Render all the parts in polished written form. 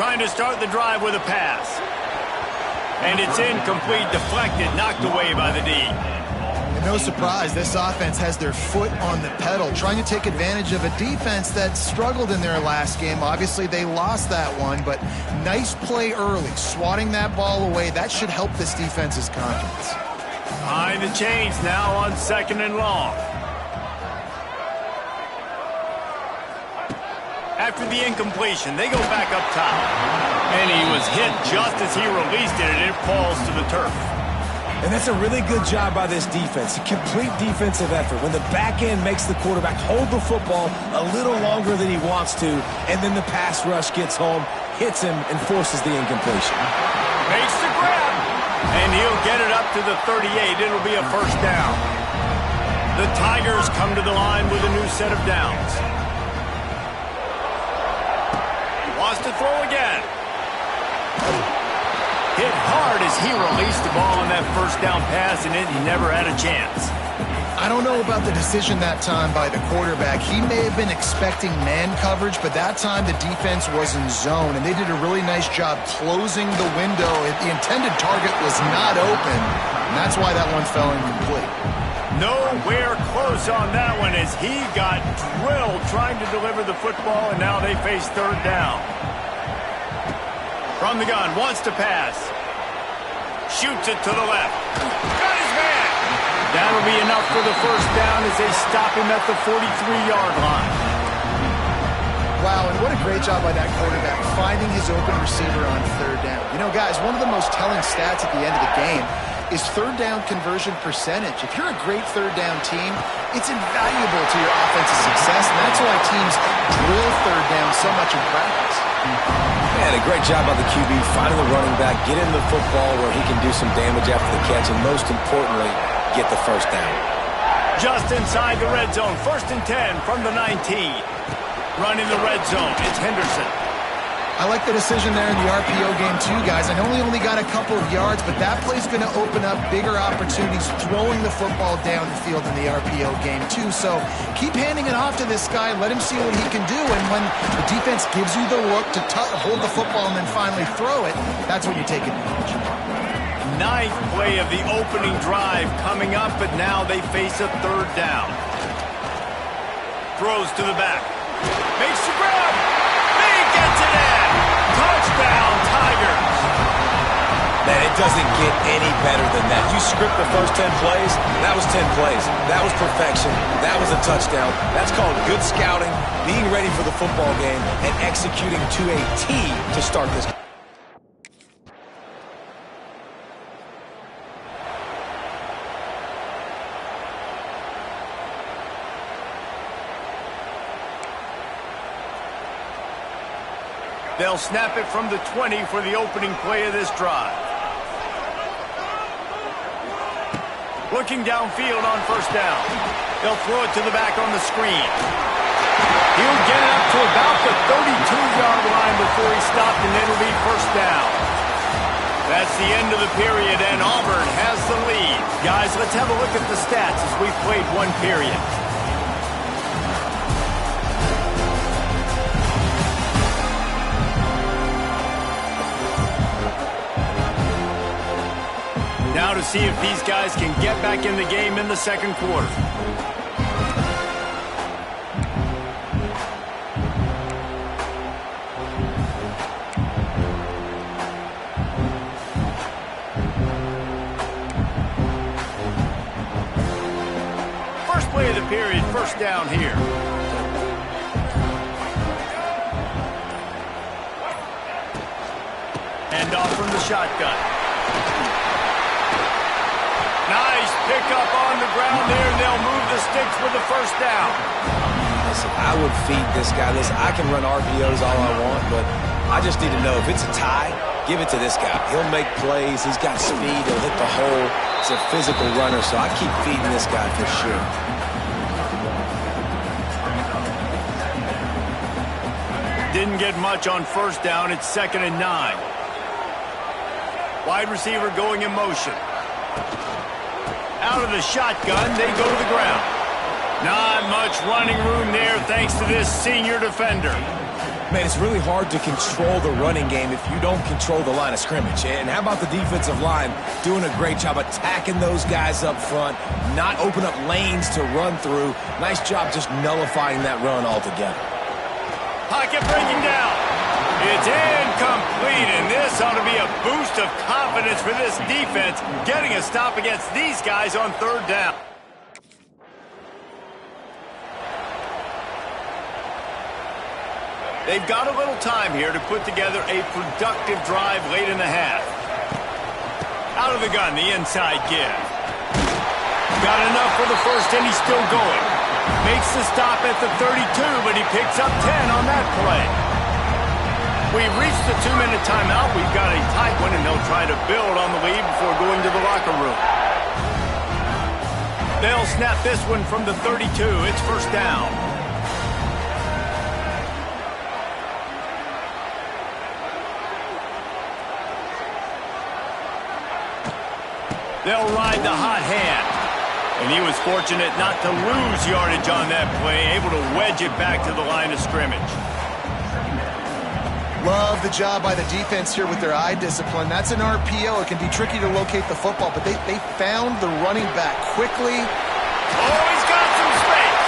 Trying to start the drive with a pass. And it's incomplete, deflected, knocked away by the D. And no surprise, this offense has their foot on the pedal, trying to take advantage of a defense that struggled in their last game. Obviously, they lost that one, but nice play early, swatting that ball away. That should help this defense's confidence. Behind the chains now on 2nd and long. After the incompletion, they go back up top. And he was hit just as he released it, and it falls to the turf. And that's a really good job by this defense. A complete defensive effort. When the back end makes the quarterback hold the football a little longer than he wants to, and then the pass rush gets home, hits him, and forces the incompletion. Makes the grab. And he'll get it up to the 38. It'll be a first down. The Tigers come to the line with a new set of downs. Wants to throw again. Hit hard as he released the ball on that first down pass, and it never had a chance. I don't know about the decision that time by the quarterback. He may have been expecting man coverage, but that time the defense was in zone, and they did a really nice job closing the window. The intended target was not open, and that's why that one fell incomplete. Nowhere close on that one as he got drilled trying to deliver the football, and now they face 3rd down. From the gun, wants to pass. Shoots it to the left. Got his man. That'll be enough for the first down as they stop him at the 43-yard line. Wow, and what a great job by that quarterback finding his open receiver on 3rd down. You know, guys, one of the most telling stats at the end of the game is 3rd down conversion percentage. If you're a great 3rd down team, it's invaluable to your offensive success, and that's why teams drill 3rd down so much in practice. Man, a great job by the QB, finding the running back, get him the football where he can do some damage after the catch, and most importantly, get the first down. Just inside the red zone, 1st and 10 from the 19. Running the red zone, it's Henderson. I like the decision there in the RPO game too, guys. I know he only got a couple of yards, but that play's going to open up bigger opportunities throwing the football down the field in the RPO game too. So keep handing it off to this guy. Let him see what he can do. And when the defense gives you the look to hold the football and then finally throw it, that's when you take advantage. 9th play of the opening drive coming up, but now they face a 3rd down. Throws to the back. Makes the grab. He gets it in. Touchdown, Tigers. Man, it doesn't get any better than that. You script the first 10 plays, that was 10 plays. That was perfection. That was a touchdown. That's called good scouting, being ready for the football game, and executing to a T to start this. They'll snap it from the 20 for the opening play of this drive. Looking downfield on 1st down. They'll throw it to the back on the screen. He'll get it up to about the 32-yard line before he stopped, and it'll be 1st down. That's the end of the period, and Auburn has the lead. Guys, let's have a look at the stats as we've played one period. Now to see if these guys can get back in the game in the 2nd quarter. First play of the period, 1st down here. Hand off from the shotgun. Nice pickup on the ground there, and they'll move the sticks with the 1st down. Listen, I would feed this guy. Listen, I can run RPOs all I want, but I just need to know if it's a tie, give it to this guy. He'll make plays. He's got speed. He'll hit the hole. He's a physical runner, so I keep feeding this guy for sure. Didn't get much on 1st down. It's 2nd and 9. Wide receiver going in motion. Out of the shotgun, they go to the ground. Not much running room there thanks to this senior defender. Man, it's really hard to control the running game if you don't control the line of scrimmage. And how about the defensive line doing a great job attacking those guys up front, not open up lanes to run through. Nice job just nullifying that run altogether. Pocket breaking down. It's incomplete, and this ought to be a boost of confidence for this defense, getting a stop against these guys on third down. They've got a little time here to put together a productive drive late in the half. Out of the gun, the inside give. Got enough for the first, and he's still going. Makes the stop at the 32, but he picks up 10 on that play. We've reached the 2-minute timeout. We've got a tight one, and they'll try to build on the lead before going to the locker room. They'll snap this one from the 32. It's first down. They'll ride the hot hand. And he was fortunate not to lose yardage on that play, able to wedge it back to the line of scrimmage. Love the job by the defense here with their eye discipline. That's an RPO. It can be tricky to locate the football, but they found the running back quickly. Oh, he's got some space.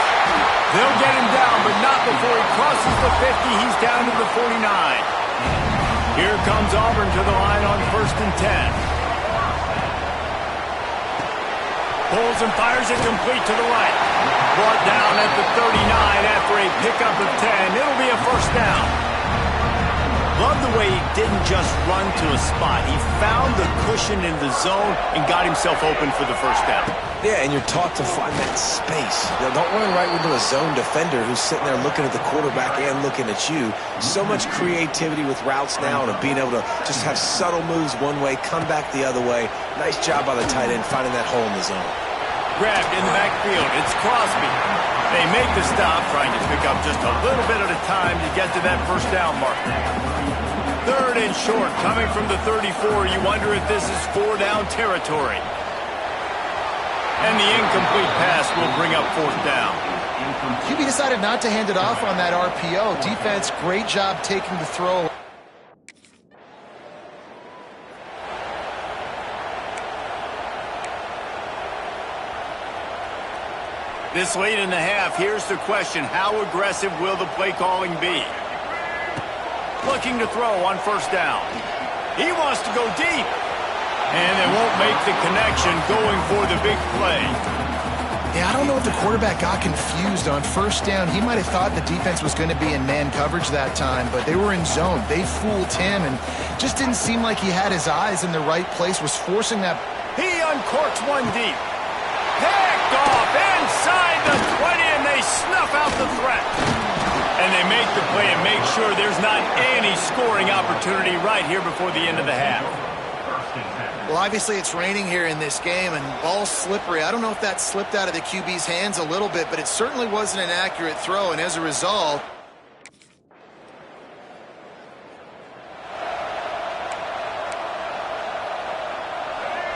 They'll get him down, but not before he crosses the 50. He's down to the 49. Here comes Auburn to the line on 1st and 10. Pulls and fires it complete to the right. Brought down at the 39 after a pickup of 10. It'll be a first down. Love the way he didn't just run to a spot. He found the cushion in the zone and got himself open for the first down. Yeah, and you're taught to find that space. You know, don't run right into a zone defender who's sitting there looking at the quarterback and looking at you. So much creativity with routes now and of being able to just have subtle moves one way, come back the other way. Nice job by the tight end finding that hole in the zone. Grabbed in the backfield. It's Crosby. They make the stop, trying to pick up just a little bit at a time to get to that first down mark. 3rd and short, coming from the 34. You wonder if this is 4-down territory. And the incomplete pass will bring up 4th down. QB decided not to hand it off on that RPO. Defense, great job taking the throw. This late in the half, here's the question. How aggressive will the play calling be? Looking to throw on 1st down. He wants to go deep. And they won't make the connection going for the big play. Yeah, I don't know if the quarterback got confused on 1st down. He might have thought the defense was going to be in man coverage that time, but they were in zone. They fooled him and just didn't seem like he had his eyes in the right place, was forcing that. He uncorks one deep. Picked off inside the 20, and they snuff out the threat. And they make the play and make sure there's not any scoring opportunity right here before the end of the half. Well, obviously it's raining here in this game, and ball's slippery. I don't know if that slipped out of the QB's hands a little bit, but it certainly wasn't an accurate throw, and as a result,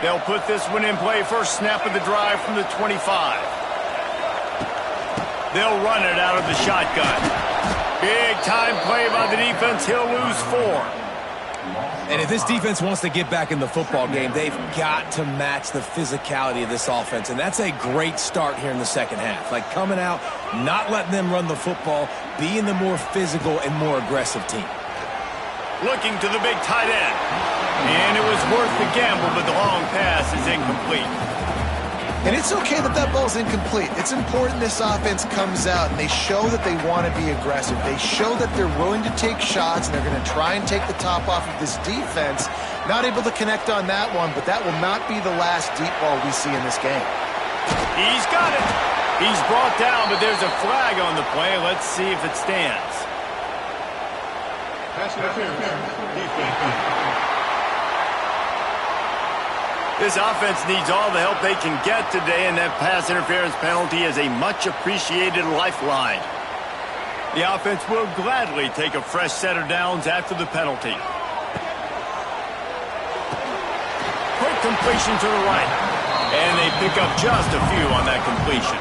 they'll put this one in play. First snap of the drive from the 25. They'll run it out of the shotgun. Big time play by the defense. He'll lose 4. And if this defense wants to get back in the football game, they've got to match the physicality of this offense. And that's a great start here in the second half. Like coming out, not letting them run the football, being the more physical and more aggressive team. Looking to the big tight end. And it was worth the gamble, but the long pass is incomplete. and it's okay that that ball's incomplete. It's important this offense comes out and they show that they want to be aggressive. They show that they're willing to take shots and they're going to try and take the top off of this defense. Not able to connect on that one, but that will not be the last deep ball we see in this game. He's got it. He's brought down, but there's a flag on the play. Let's see if it stands. Pass interference. Defense. This offense needs all the help they can get today, and that pass interference penalty is a much-appreciated lifeline. The offense will gladly take a fresh set of downs after the penalty. Quick completion to the right, and they pick up just a few on that completion.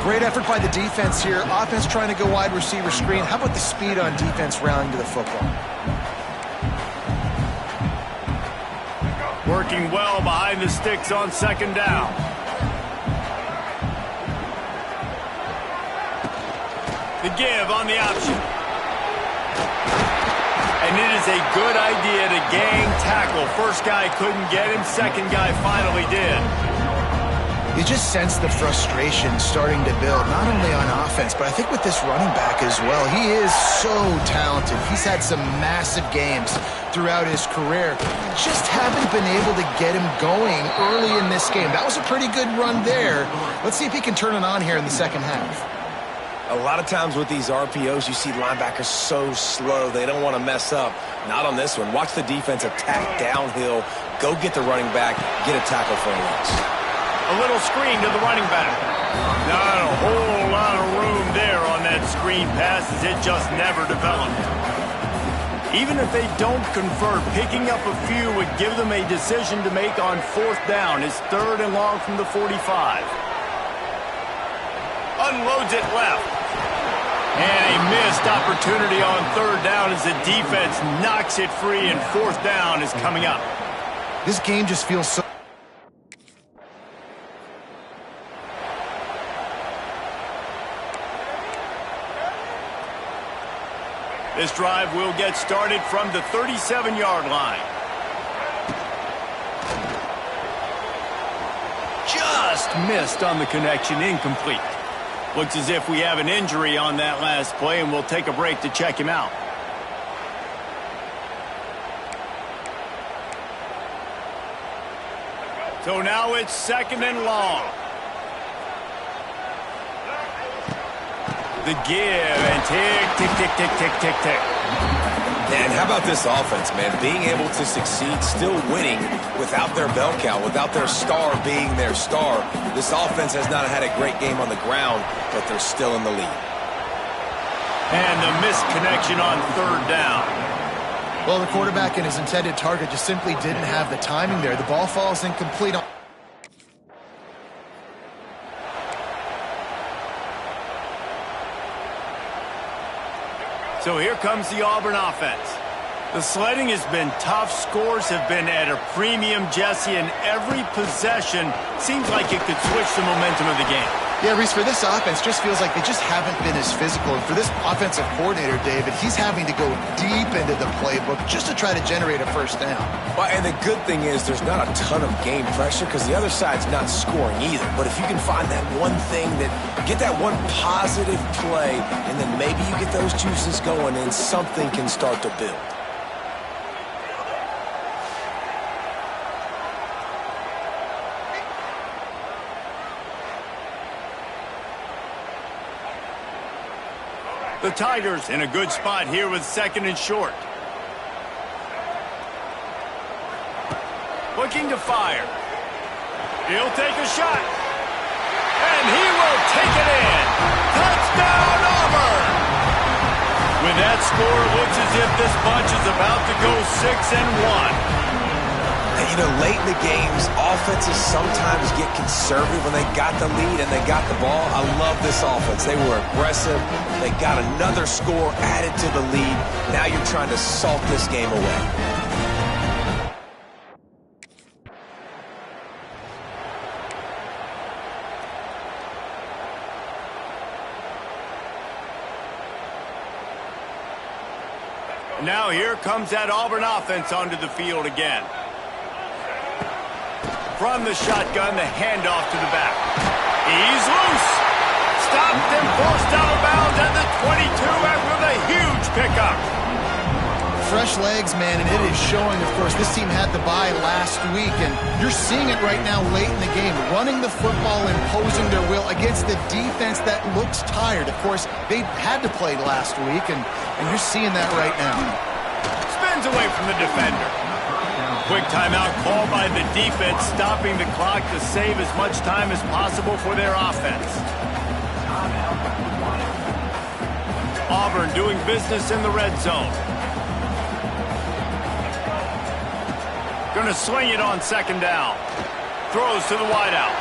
Great effort by the defense here. Offense trying to go wide receiver screen. How about the speed on defense rounding to the football? Working well behind the sticks on second down. The give on the option. And it is a good idea to gang tackle. First guy couldn't get him. Second guy finally did. You just sense the frustration starting to build, not only on offense, but I think with this running back as well. He is so talented. He's had some massive games throughout his career. Just haven't been able to get him going early in this game. That was a pretty good run there. Let's see if he can turn it on here in the second half. A lot of times with these RPOs, you see linebackers so slow. They don't want to mess up. Not on this one. Watch the defense attack downhill. Go get the running back. Get a tackle for a loss. A little screen to the running back. Not a whole lot of room there on that screen pass as it just never developed. Even if they don't convert, picking up a few would give them a decision to make on fourth down. It's 3rd and long from the 45. Unloads it left. And a missed opportunity on 3rd down as the defense knocks it free, and 4th down is coming up. This game just feels so... This drive will get started from the 37-yard line. Just missed on the connection, incomplete. Looks as if we have an injury on that last play, and we'll take a break to check him out. So now it's 2nd and long. The give, and tick, tick, tick, tick, tick, tick, tick. And how about this offense, man? Being able to succeed, still winning without their bell cow, without their star being their star. This offense has not had a great game on the ground, but they're still in the lead. And the missed connection on 3rd down. Well, the quarterback and his intended target just simply didn't have the timing there. The ball falls incomplete. So here comes the Auburn offense. The sledding has been tough. Scores have been at a premium, Jesse, and every possession seems like it could switch the momentum of the game. Yeah, Reese, for this offense, just feels like they just haven't been as physical. And for this offensive coordinator, David, he's having to go deep into the playbook just to try to generate a first down. Well, and the good thing is there's not a ton of game pressure because the other side's not scoring either. But if you can find that one thing, get that one positive play, and then maybe you get those juices going and something can start to build. The Tigers in a good spot here with 2nd and short. Looking to fire. He'll take a shot. And he will take it in. Touchdown, Auburn! With that score, it looks as if this bunch is about to go 6-1. And, you know, late in the games, offenses sometimes get conservative when they got the lead and they got the ball. I love this offense. They were aggressive. They got another score added to the lead. Now you're trying to salt this game away. Now here comes that Auburn offense onto the field again. From the shotgun, the handoff to the back. He's loose. Stopped and forced out of bounds at the 22 after the huge pickup. Fresh legs, man, and it is showing, of course. This team had the bye last week, and you're seeing it right now late in the game. Running the football, imposing their will against the defense that looks tired. Of course, they had to play last week, and you're seeing that right now. Spins away from the defender. Quick timeout called by the defense, stopping the clock to save as much time as possible for their offense. Auburn doing business in the red zone. Going to swing it on 2nd down. Throws to the wideout.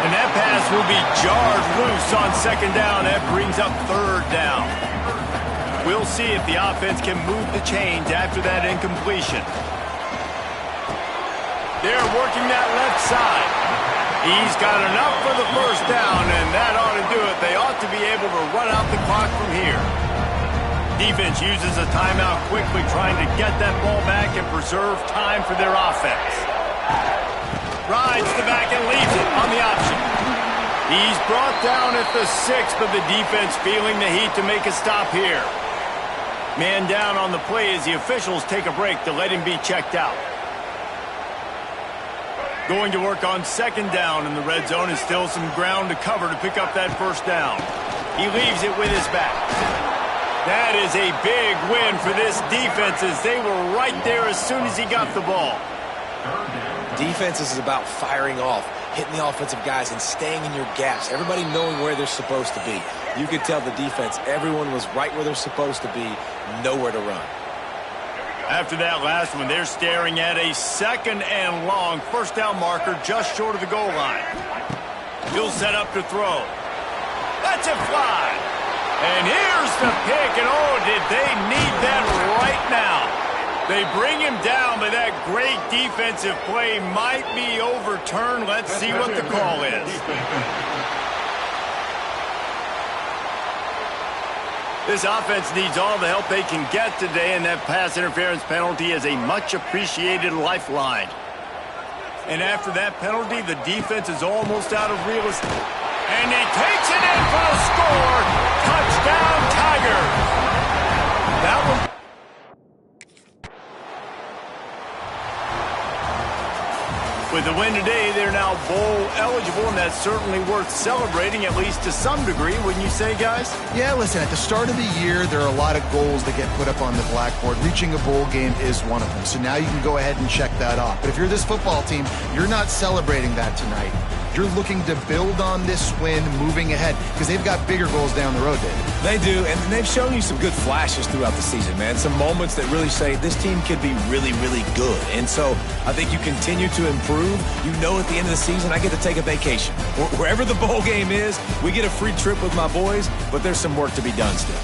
And that pass will be jarred loose on second down. That brings up third down. We'll see if the offense can move the chains after that incompletion. They're working that left side. He's got enough for the first down, and that ought to do it. They ought to be able to run out the clock from here. Defense uses a timeout quickly, trying to get that ball back and preserve time for their offense. Rides the back and leaves it on the option. He's brought down at the 6, but the defense feeling the heat to make a stop here. Man down on the play as the officials take a break to let him be checked out. Going to work on second down, and the red zone is still some ground to cover to pick up that first down. He leaves it with his back. That is a big win for this defense as they were right there as soon as he got the ball. Defense is about firing off, hitting the offensive guys, and staying in your gaps. Everybody knowing where they're supposed to be. You could tell the defense, everyone was right where they're supposed to be, nowhere to run. After that last one, they're staring at a second and long first down marker just short of the goal line. He'll set up to throw. That's a fly. And here's the pick, and oh, did they need that right now. They bring him down, but that great defensive play might be overturned. Let's see what the call is. This offense needs all the help they can get today, and that pass interference penalty is a much-appreciated lifeline. And after that penalty, the defense is almost out of real estate. And he takes it in for a score. Touchdown, Tigers. That one. With the win today, they're now bowl eligible, and that's certainly worth celebrating, at least to some degree, wouldn't you say, guys? Yeah, listen, at the start of the year, there are a lot of goals that get put up on the blackboard. Reaching a bowl game is one of them. So now you can go ahead and check that off. But if you're this football team, you're not celebrating that tonight. You're looking to build on this win moving ahead because they've got bigger goals down the road, David. They do, and they've shown you some good flashes throughout the season, man. Some moments that really say this team could be really, really good. And so I think you continue to improve. You know at the end of the season, I get to take a vacation. Wherever the bowl game is, we get a free trip with my boys, but there's some work to be done still.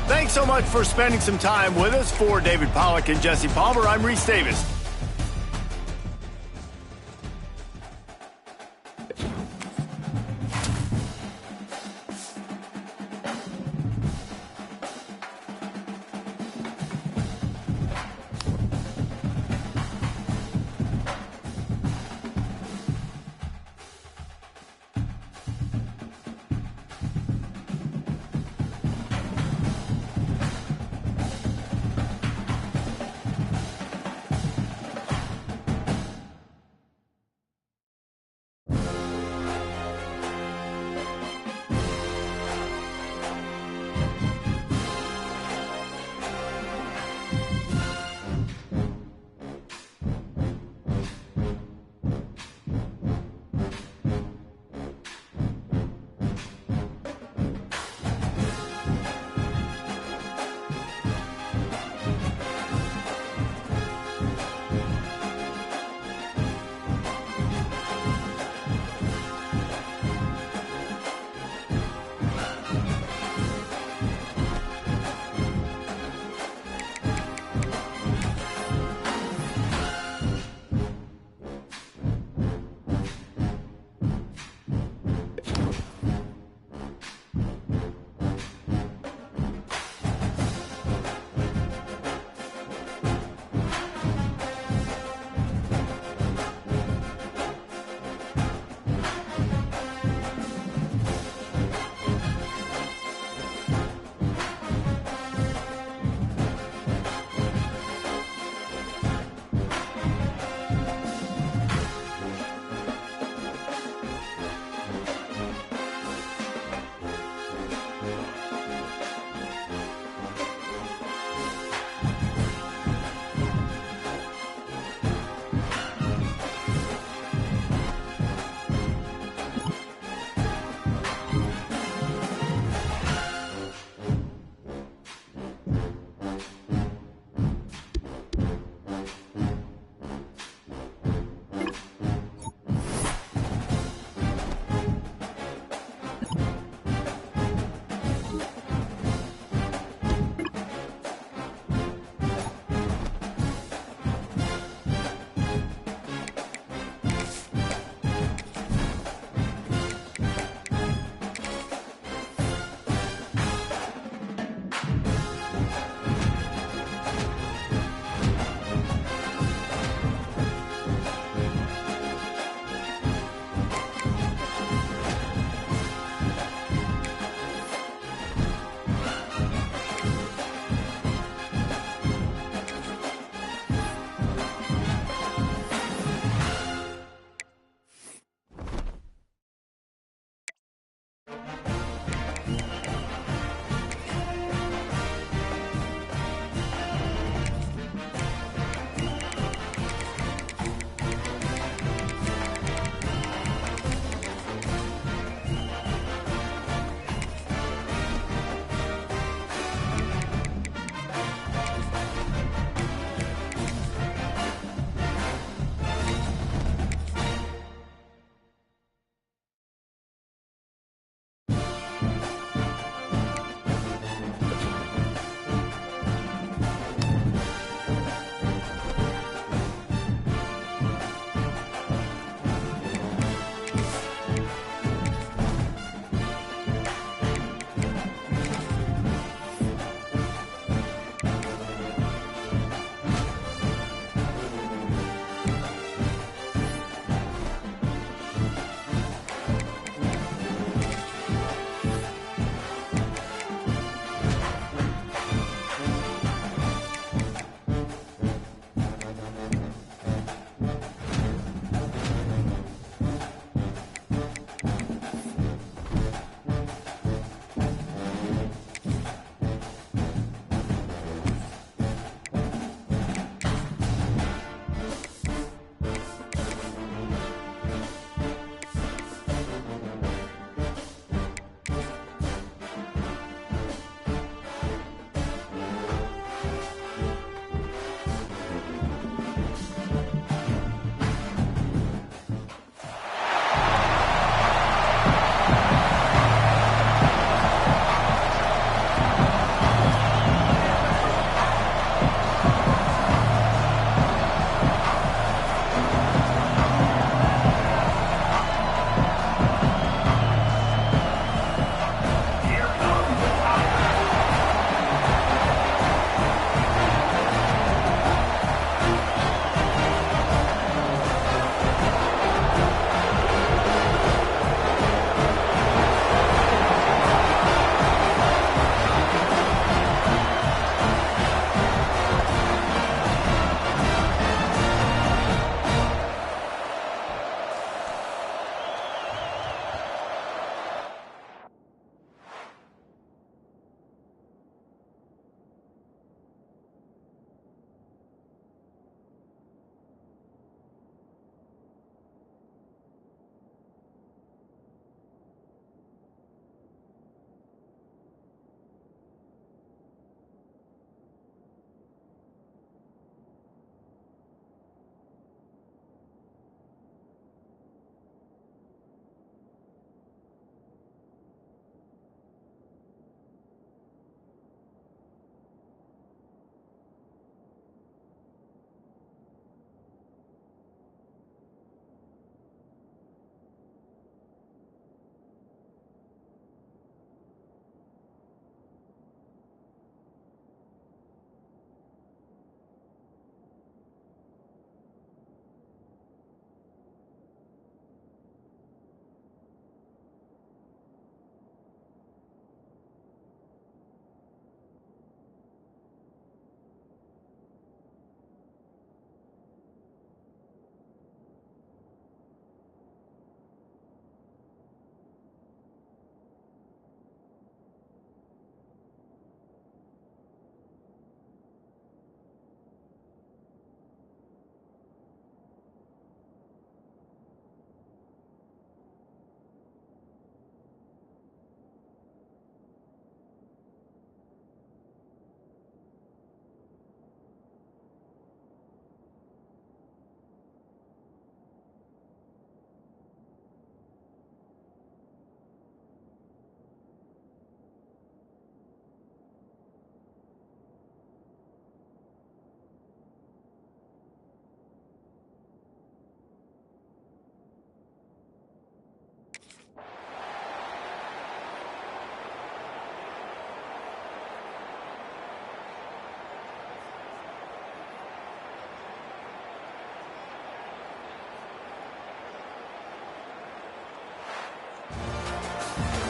Thanks so much for spending some time with us. For David Pollack and Jesse Palmer, I'm Reese Davis.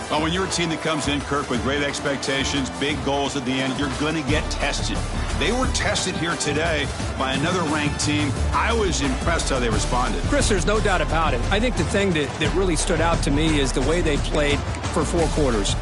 Well, when you're a team that comes in, Kirk, with great expectations, big goals at the end, you're going to get tested. They were tested here today by another ranked team. I was impressed how they responded. Chris, there's no doubt about it. I think the thing that really stood out to me is the way they played for 4 quarters.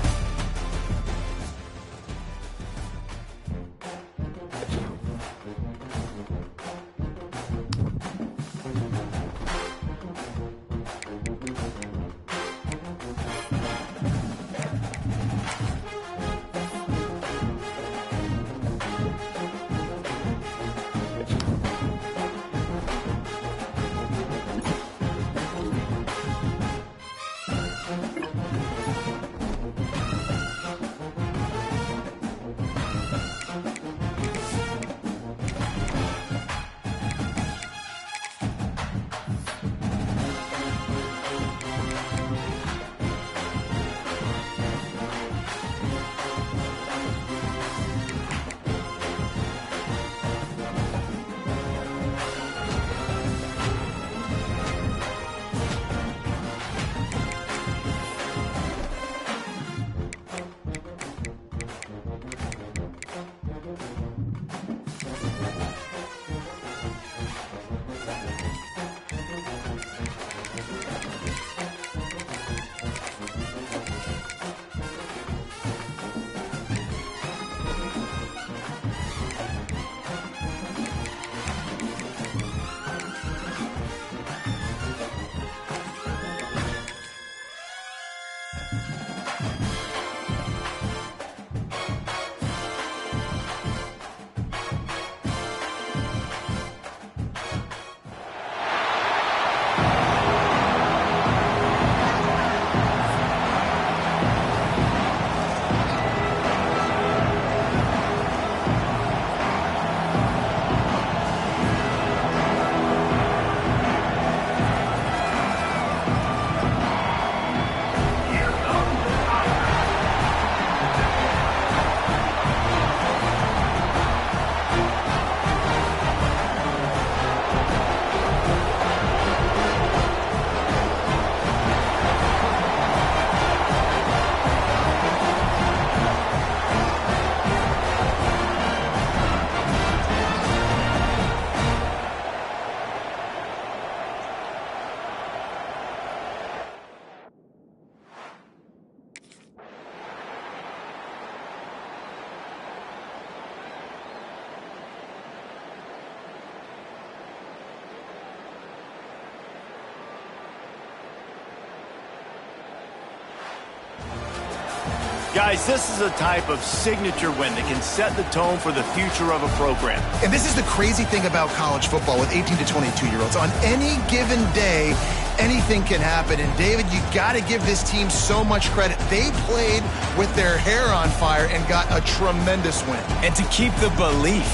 Guys, this is a type of signature win that can set the tone for the future of a program. And this is the crazy thing about college football with 18 to 22-year-olds. On any given day, anything can happen. And, David, you got to give this team so much credit. They played with their hair on fire and got a tremendous win. And to keep the belief,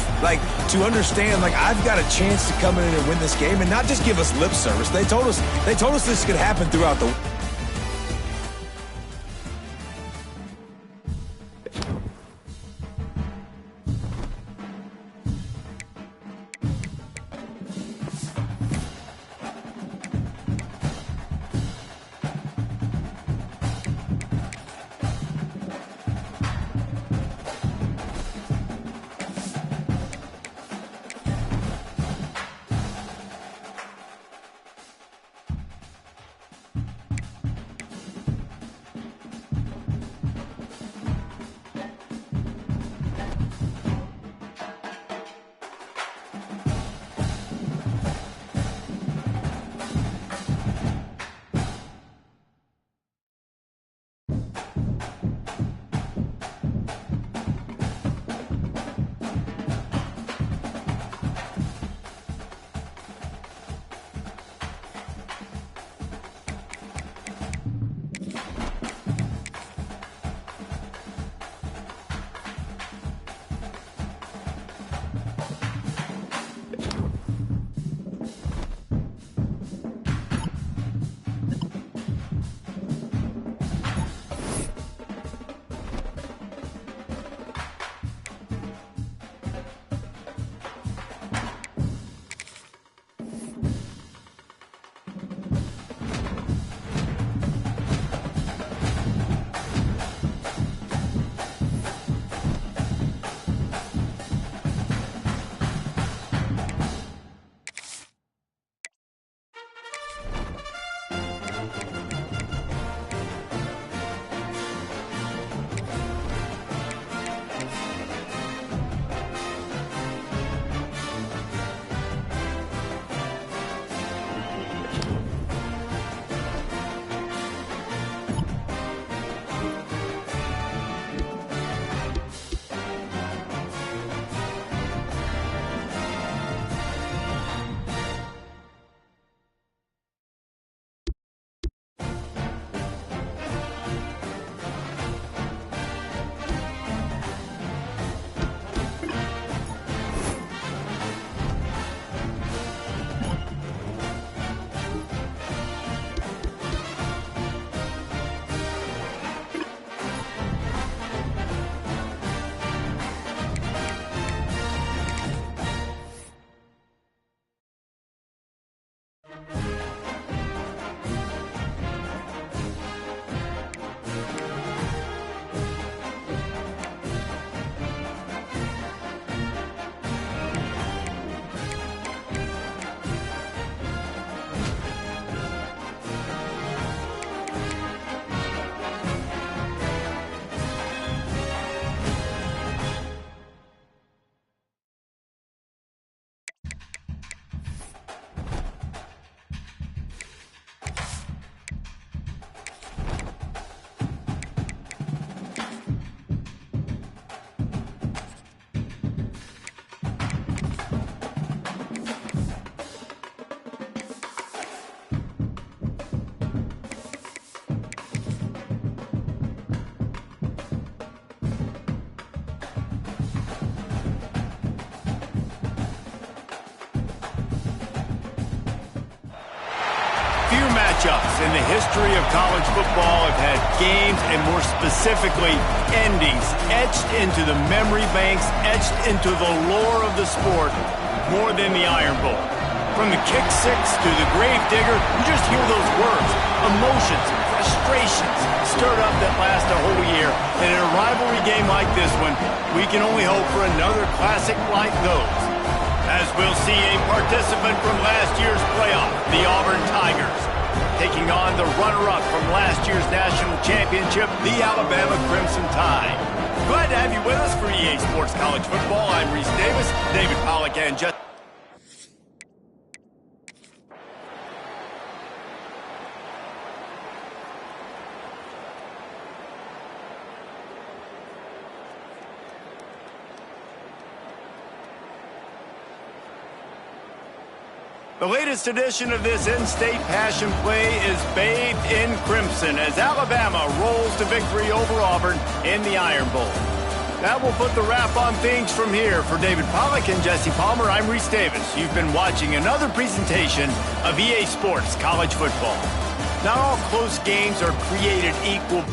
to understand, I've got a chance to come in and win this game and not just give us lip service. They told us this could happen throughout the matchups in the history of college football have had games, and more specifically, endings etched into the memory banks, etched into the lore of the sport, more than the Iron Bowl. From the kick six to the grave digger, you just hear those words, emotions, frustrations stirred up that last a whole year. And in a rivalry game like this one, we can only hope for another classic like those. As we'll see a participant from last year's playoff, the Auburn Tigers, taking on the runner-up from last year's national championship, the Alabama Crimson Tide. Glad to have you with us for EA Sports College Football. I'm Reese Davis, David Pollack, and just... The latest edition of this in-state passion play is bathed in crimson as Alabama rolls to victory over Auburn in the Iron Bowl. That will put the wrap on things from here. For David Pollack and Jesse Palmer, I'm Reese Davis. You've been watching another presentation of EA Sports College Football. Not all close games are created equal.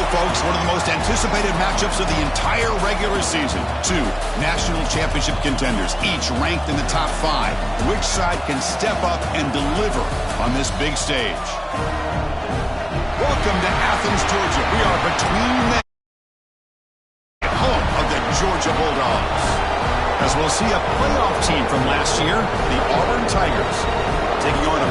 Folks, one of the most anticipated matchups of the entire regular season. Two national championship contenders, each ranked in the top 5. Which side can step up and deliver on this big stage? Welcome to Athens, Georgia. We are between the home of the Georgia Bulldogs. As we'll see a playoff team from last year, the Auburn Tigers, taking on a